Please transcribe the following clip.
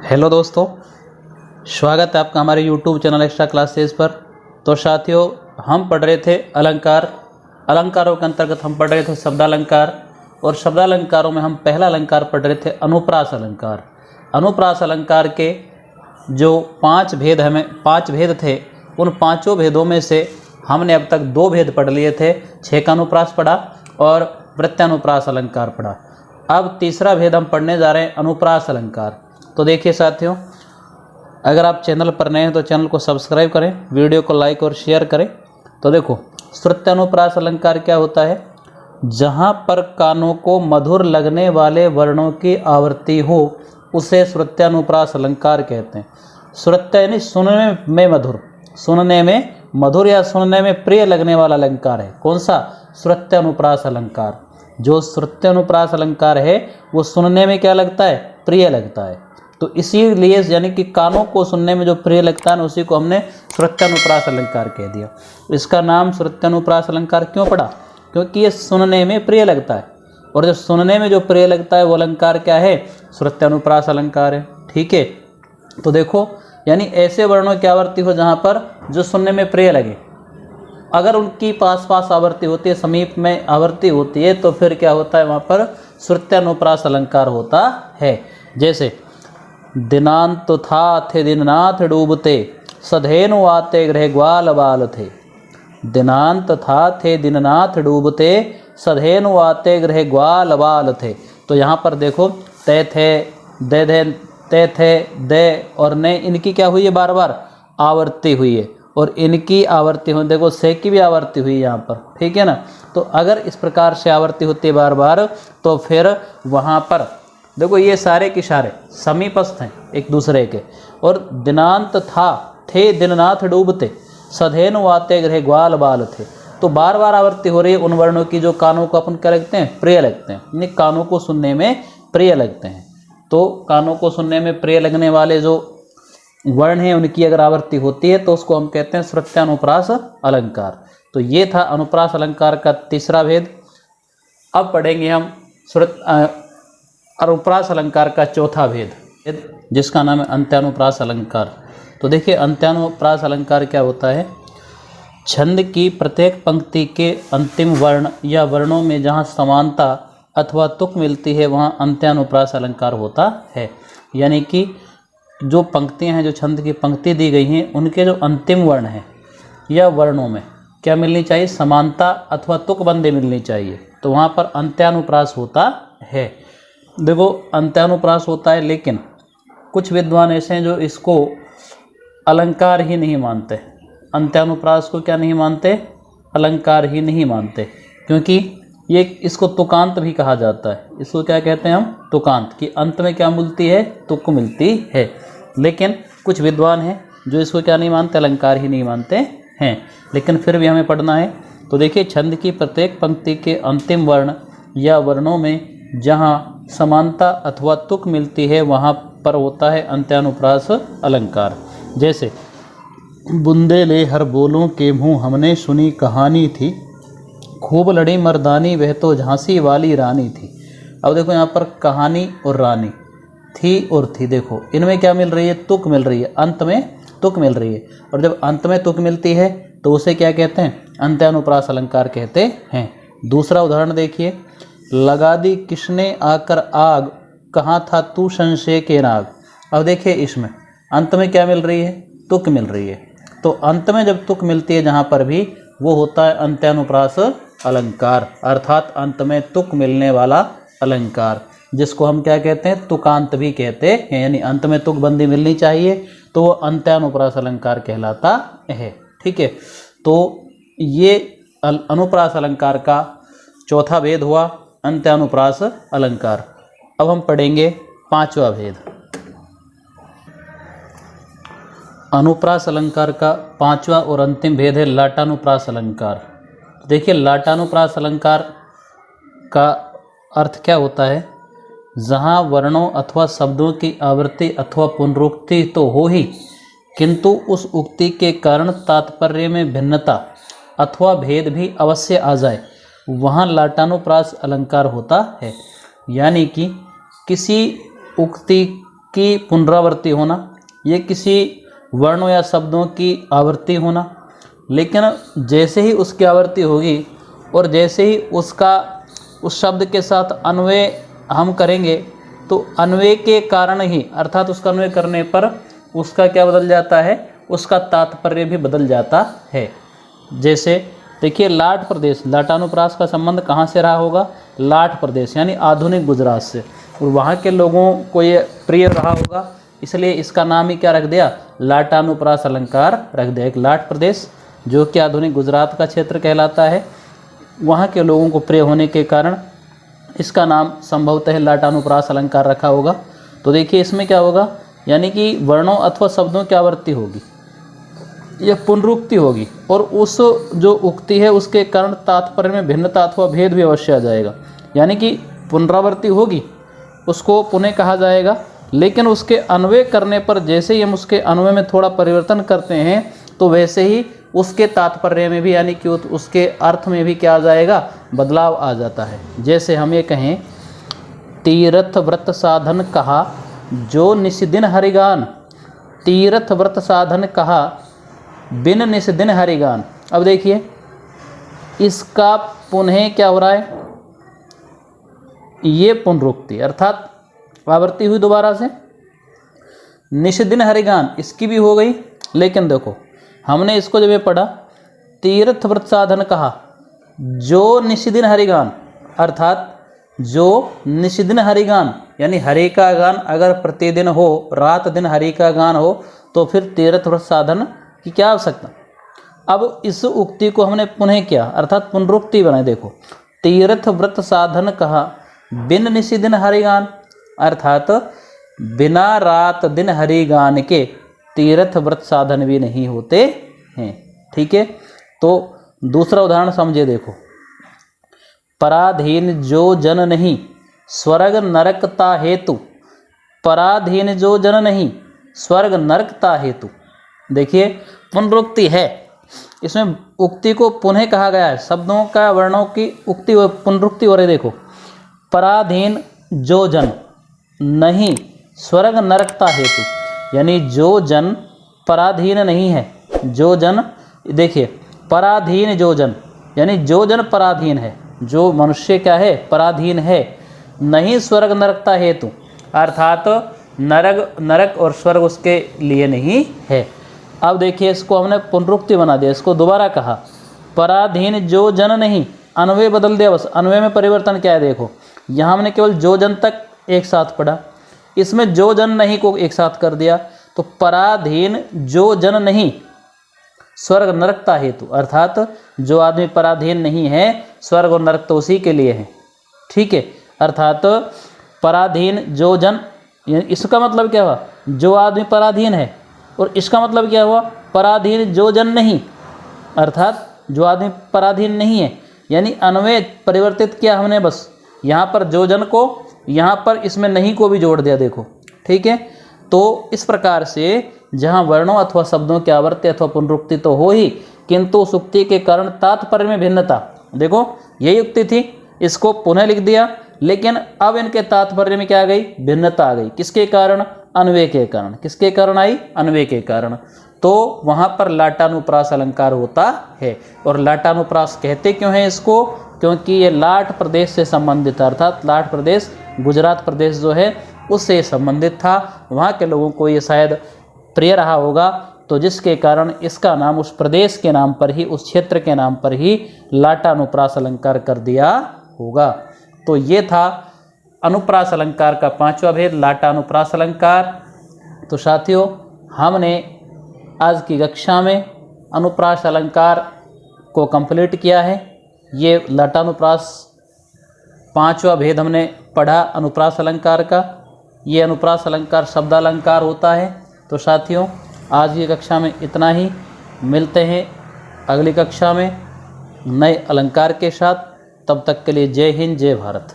Hello दोस्तों, स्वागत है आपका हमारे YouTube चैनल एक्स्ट्रा क्लासेस पर। तो साथियों, हम पढ़ रहे थे अलंकारों के अंतर्गत हम पढ़ रहे थे शब्दालंकार, और शब्दालंकारों में हम पहला अलंकार पढ़ रहे थे अनुप्रास अलंकार। अनुप्रास अलंकार के जो पांच भेद थे, उन पांचों भेदों में से हमने अब तक दो भेद पढ़ लिए थे। छः का अनुप्रास पढ़ा और प्रत्यानुप्रास अलंकार पढ़ा। अब तीसरा भेद हम पढ़ने जा रहे हैं, अनुप्रास अलंकार। तो देखिए साथियों, अगर आप चैनल पर नए हैं तो चैनल को सब्सक्राइब करें, वीडियो को लाइक और शेयर करें। तो देखो, श्रुत्यानुप्रास अलंकार क्या होता है? जहाँ पर कानों को मधुर लगने वाले वर्णों की आवृत्ति हो, उसे श्रुत्यानुप्रास अलंकार कहते हैं। श्रुत्य यानी सुनने में मधुर या सुनने में प्रिय लगने वाला अलंकार है। कौन सा? श्रुत्यानुप्रास अलंकार। जो श्रुत्यानुप्रास अलंकार है वो सुनने में क्या लगता है? प्रिय लगता है। तो इसीलिए यानी कि कानों को सुनने में जो प्रिय लगता है ना, उसी को हमने श्रुत्यानुप्रास अलंकार कह दिया। इसका नाम श्रुत्यानुप्रास अलंकार क्यों पड़ा? क्योंकि ये सुनने में प्रिय लगता है, और जो सुनने में जो प्रिय लगता है वो अलंकार क्या है? श्रुत्यानुप्रास अलंकार है। ठीक है, तो देखो, यानी ऐसे वर्णों की आवृत्ति हो जहाँ पर जो सुनने में प्रिय लगे। अगर उनकी पास आवृत्ति होती है, समीप में आवृत्ति होती है, तो फिर क्या होता है? वहाँ पर श्रुत्यानुप्रास अलंकार होता है। जैसे दिनांत था थे दीननाथ डूबते, सधेनु आते गृह ग्वाल बाल थे। दिनांत था थे दीननाथ डूबते, सधेनु आते गृह ग्वाल बाल थे। तो यहाँ पर देखो, ते थे, दे थे, ते थे, दे और ने, इनकी क्या हुई है? बार बार आवृत्ति हुई है, और इनकी आवृत्ति हुई, देखो से की भी आवृत्ति हुई है यहाँ पर। ठीक है ना? तो अगर इस प्रकार से आवृत्ति होती है बार बार, तो फिर वहाँ पर देखो, ये सारे के सारे समीपस्थ हैं एक दूसरे के। और दिनांत था थे दीननाथ डूबते, सधेनु आते गृह ग्वाल बाल थे। तो बार बार आवृत्ति हो रही है उन वर्णों की जो कानों को अपन क्या लगते हैं? प्रिय लगते हैं, यानी कानों को सुनने में प्रिय लगते हैं। तो कानों को सुनने में प्रिय लगने वाले जो वर्ण हैं, उनकी अगर आवृत्ति होती है तो उसको हम कहते हैं श्रुत्यानुप्रास अलंकार। तो ये था अनुप्रास अलंकार का तीसरा भेद। अब पढ़ेंगे हम अनुप्रास अलंकार का चौथा भेद, जिसका नाम है अंत्यानुप्रास अलंकार। तो देखिए, अंत्यानुप्रास अलंकार क्या होता है? छंद की प्रत्येक पंक्ति के अंतिम वर्ण या वर्णों में जहाँ समानता अथवा तुक मिलती है, वहाँ अंत्यानुप्रास अलंकार होता है। यानी कि जो पंक्तियाँ हैं, जो छंद की पंक्ति दी गई हैं, उनके जो अंतिम वर्ण हैं या वर्णों में क्या मिलनी चाहिए? समानता अथवा तुकबंदी मिलनी चाहिए। तो वहाँ पर अंत्यानुप्रास होता है। देखो, अंत्यानुप्रास होता है, लेकिन कुछ विद्वान ऐसे हैं जो इसको अलंकार ही नहीं मानते। अंत्यानुप्रास को क्या नहीं मानते? अलंकार ही नहीं मानते, क्योंकि ये इसको तुकांत भी कहा जाता है। इसको क्या कहते हैं हम? तुकांत। कि अंत में क्या मिलती है? तुक मिलती है। लेकिन कुछ विद्वान हैं जो इसको क्या नहीं मानते? अलंकार ही नहीं मानते हैं। लेकिन फिर भी हमें पढ़ना है। तो देखिए, छंद की प्रत्येक पंक्ति के अंतिम वर्ण या वर्णों में जहाँ समानता अथवा तुक मिलती है, वहाँ पर होता है अंत्यानुप्रास अलंकार। जैसे बुंदे ले हर बोलों के मुँह, हमने सुनी कहानी थी, खूब लड़ी मर्दानी वह तो झांसी वाली रानी थी। अब देखो, यहाँ पर कहानी और रानी, थी और थी, देखो इनमें क्या मिल रही है? तुक मिल रही है, अंत में तुक मिल रही है। और जब अंत में तुक मिलती है तो उसे क्या कहते हैं? अंत्यानुप्रास अलंकार कहते हैं। दूसरा उदाहरण देखिए, लगा दी किसने आकर आग, कहाँ था तू संशय के नाग। अब देखिए, इसमें अंत में क्या मिल रही है? तुक मिल रही है। तो अंत में जब तुक मिलती है जहाँ पर भी, वो होता है अंत्यानुप्रास अलंकार, अर्थात अंत में तुक मिलने वाला अलंकार, जिसको हम क्या कहते हैं? तुकांत भी कहते हैं। यानी अंत में तुकबंदी मिलनी चाहिए, तो वो अंत्यानुप्रास अलंकार कहलाता है। ठीक है, तो ये अनुप्रास अलंकार का चौथा भेद हुआ, अंत्यानुप्रास अलंकार। अब हम पढ़ेंगे पांचवा भेद। अनुप्रास अलंकार का पांचवा और अंतिम भेद है लाटानुप्रास अलंकार। देखिए, लाटानुप्रास अलंकार का अर्थ क्या होता है? जहाँ वर्णों अथवा शब्दों की आवृत्ति अथवा पुनरुक्ति तो हो ही, किंतु उस उक्ति के कारण तात्पर्य में भिन्नता अथवा भेद भी अवश्य आ जाए, वहाँ लाटानुप्रास अलंकार होता है। यानी कि किसी उक्ति की पुनरावृत्ति होना, ये किसी वर्णों या शब्दों की आवृत्ति होना, लेकिन जैसे ही उसकी आवृत्ति होगी और जैसे ही उसका उस शब्द के साथ अन्वय हम करेंगे तो अन्वय के कारण ही, अर्थात उसका अन्वय करने पर उसका क्या बदल जाता है, उसका तात्पर्य भी बदल जाता है। जैसे देखिए लाट प्रदेश, लाटानुप्रास का संबंध कहाँ से रहा होगा, लाट प्रदेश यानी आधुनिक गुजरात से, और वहाँ के लोगों को ये प्रिय रहा होगा, इसलिए इसका नाम ही क्या रख दिया, लाटानुप्रास अलंकार रख दिया। एक लाट प्रदेश जो कि आधुनिक गुजरात का क्षेत्र कहलाता है, वहाँ के लोगों को प्रिय होने के कारण इसका नाम संभवतः लाटानुप्रास अलंकार रखा होगा। तो देखिए इसमें क्या होगा, यानी कि वर्णों अथवा शब्दों की आवृत्ति होगी, यह पुनरुक्ति होगी, और उस जो उक्ति है उसके कारण तात्पर्य में भिन्नता अथवा भेद भी अवश्य आ जाएगा। यानी कि पुनरावृत्ति होगी, उसको पुनः कहा जाएगा, लेकिन उसके अन्वय करने पर जैसे ही हम उसके अन्वय में थोड़ा परिवर्तन करते हैं तो वैसे ही उसके तात्पर्य में भी, यानी कि उसके अर्थ में भी क्या आ जाएगा, बदलाव आ जाता है। जैसे हम ये कहें तीर्थ व्रत साधन कहा जो निस्दिन हरिगान, तीर्थ व्रत साधन कहा बिन निस्दिन हरिगान। अब देखिए इसका पुनः क्या हो रहा है, ये पुनरुक्ति अर्थात आवृत्ति हुई दोबारा से। निस्दिन हरिगान इसकी भी हो गई, लेकिन देखो हमने इसको जब ये पढ़ा तीर्थ व्रत साधन कहा जो निस्दिन हरिगान, अर्थात जो निस्दिन हरिगान यानी हरि का गान अगर प्रतिदिन हो, रात दिन हरि का गान हो, तो फिर तीर्थ व्रत साधन की क्या आवश्यकता। अब इस उक्ति को हमने पुनः किया अर्थात पुनरुक्ति बनाए। देखो तीर्थ व्रत साधन कहा बिन निस्दिन हरिगान, अर्थात बिना रात दिन हरिगान के तीर्थ व्रत साधन भी नहीं होते हैं। ठीक है, तो दूसरा उदाहरण समझे। देखो पराधीन जो जन नहीं स्वर्ग नरकता हेतु, पराधीन जो जन नहीं स्वर्ग नरकता हेतु। देखिए पुनरुक्ति है, इसमें उक्ति को पुनः कहा गया है, शब्दों का वर्णों की उक्ति पुनरुक्ति हो रही। देखो पराधीन जो जन नहीं स्वर्ग नरकता हेतु, यानी जो जन पराधीन नहीं है, जो जन, देखिए पराधीन जो जन यानी जो जन पराधीन है, जो मनुष्य क्या है, पराधीन है, नहीं स्वर्ग नरकता हेतु, अर्थात नरक और स्वर्ग उसके लिए नहीं है। अब देखिए इसको हमने पुनरुक्ति बना दिया, इसको दोबारा कहा पराधीन जो जन नहीं, अन्वय बदल दिया, बस अन्वय में परिवर्तन क्या है। देखो यहाँ हमने केवल जो जन तक एक साथ पढ़ा, इसमें जो जन नहीं को एक साथ कर दिया, तो पराधीन जो जन नहीं स्वर्ग नरकता हेतु, अर्थात जो आदमी पराधीन नहीं है स्वर्ग और नरक तो उसी के लिए है। ठीक है, अर्थात पराधीन जो जन, इसका मतलब क्या हुआ, जो आदमी पराधीन है, और इसका मतलब क्या हुआ, पराधीन जो जन नहीं, अर्थात जो आदमी पराधीन नहीं है। यानी अन्वय परिवर्तित किया हमने, बस यहाँ पर जो जन को, यहाँ पर इसमें नहीं को भी जोड़ दिया। देखो ठीक है, तो इस प्रकार से जहाँ वर्णों अथवा शब्दों की आवृत्ति अथवा पुनरुक्ति तो हो ही, किंतु उस उक्ति के कारण तात्पर्य में भिन्नता। देखो यही उक्ति थी, इसको पुनः लिख दिया, लेकिन अब इनके तात्पर्य में क्या आ गई, भिन्नता आ गई। किसके कारण, अन्वय के कारण। किसके कारण आई, अन्वय के कारण। तो वहाँ पर लाटानुप्रास अलंकार होता है। और लाटानुप्रास कहते क्यों हैं इसको, क्योंकि ये लाट प्रदेश से संबंधित था, अर्थात लाट प्रदेश गुजरात प्रदेश जो है उससे संबंधित था, वहाँ के लोगों को ये शायद प्रिय रहा होगा, तो जिसके कारण इसका नाम उस प्रदेश के नाम पर ही, उस क्षेत्र के नाम पर ही लाटानुप्रास अलंकार कर दिया होगा। तो ये था अनुप्रास अलंकार का पांचवा भेद, लाटानुप्रास अलंकार। तो साथियों हमने आज की कक्षा में अनुप्रास अलंकार को कंप्लीट किया है। ये लाटानुप्रास पांचवा भेद हमने पढ़ा अनुप्रास अलंकार का। ये अनुप्रास अलंकार शब्दालंकार होता है। तो साथियों आज की कक्षा में इतना ही, मिलते हैं अगली कक्षा में नए अलंकार के साथ। तब तक के लिए जय हिंद, जय भारत।